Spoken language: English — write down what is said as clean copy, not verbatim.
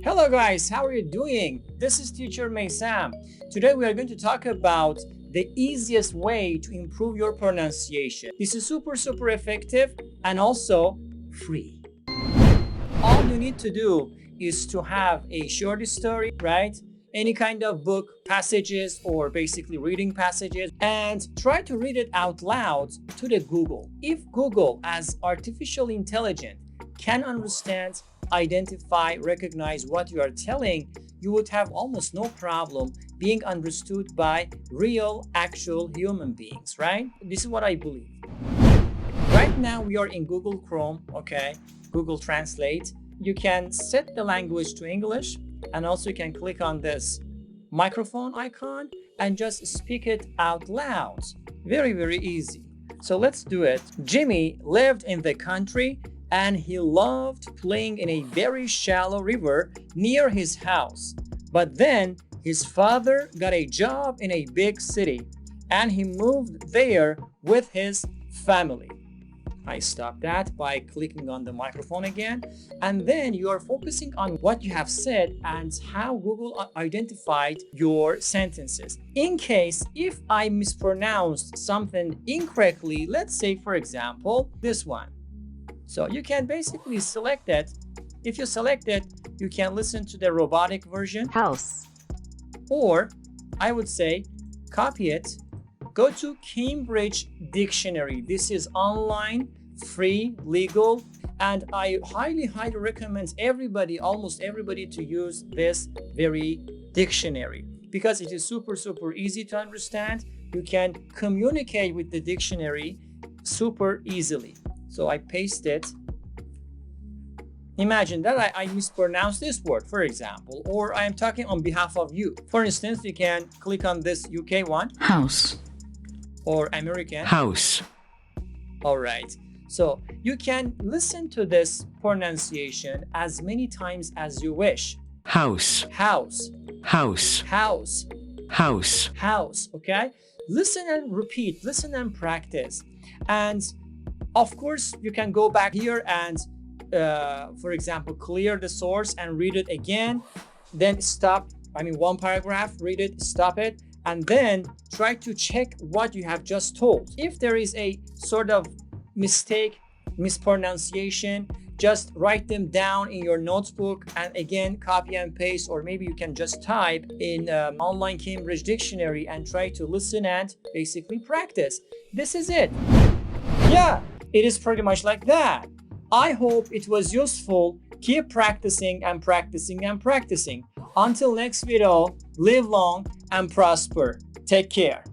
Hello guys, how are you doing? This is teacher Meysam. Today we are going to talk about the easiest way to improve your pronunciation. This is super effective and also free. All you need to do is to have a short story, right? Any kind of book, passages, or basically reading passages, and try to read it out loud to the Google. If Google, as artificial intelligence, can understand, identify, recognize what you are telling, you would have almost no problem being understood by real, actual human beings, right? This is what I believe. Right now we are in Google Chrome, okay? Google Translate. You can set the language to English, and also you can click on this microphone icon and just speak it out loud. Very easy. So let's do it. Jimmy lived in the country and he loved playing in a very shallow river near his house. But then his father got a job in a big city and he moved there with his family. I stop that by clicking on the microphone again, and then you are focusing on what you have said and how Google identified your sentences. In case if I mispronounced something incorrectly, let's say for example this one. So you can basically select it. If you select it, you can listen to the robotic version. House. Or I would say copy it. Go to Cambridge Dictionary. This is online, free, legal, and I highly recommend everybody, almost everybody, to use this very dictionary because it is super easy to understand. You can communicate with the dictionary super easily. So I paste it. Imagine that I mispronounced this word, for example, or I am talking on behalf of you. For instance, you can click on this UK one. House. Or American. House. All right. So you can listen to this pronunciation as many times as you wish. House. House. House. House. House. House. Okay? Listen and repeat. Listen and practice. And of course, you can go back here and, for example, clear the source and read it again. Then stop. One paragraph, read it, stop it. And then try to check what you have just told. If there is a sort of mistake, mispronunciation, just write them down in your notebook and again copy and paste, or maybe you can just type in online Cambridge Dictionary and try to listen and basically practice. This is it. Yeah, it is pretty much like that. I hope it was useful. Keep practicing and practicing. Until next video, live long and prosper. Take care.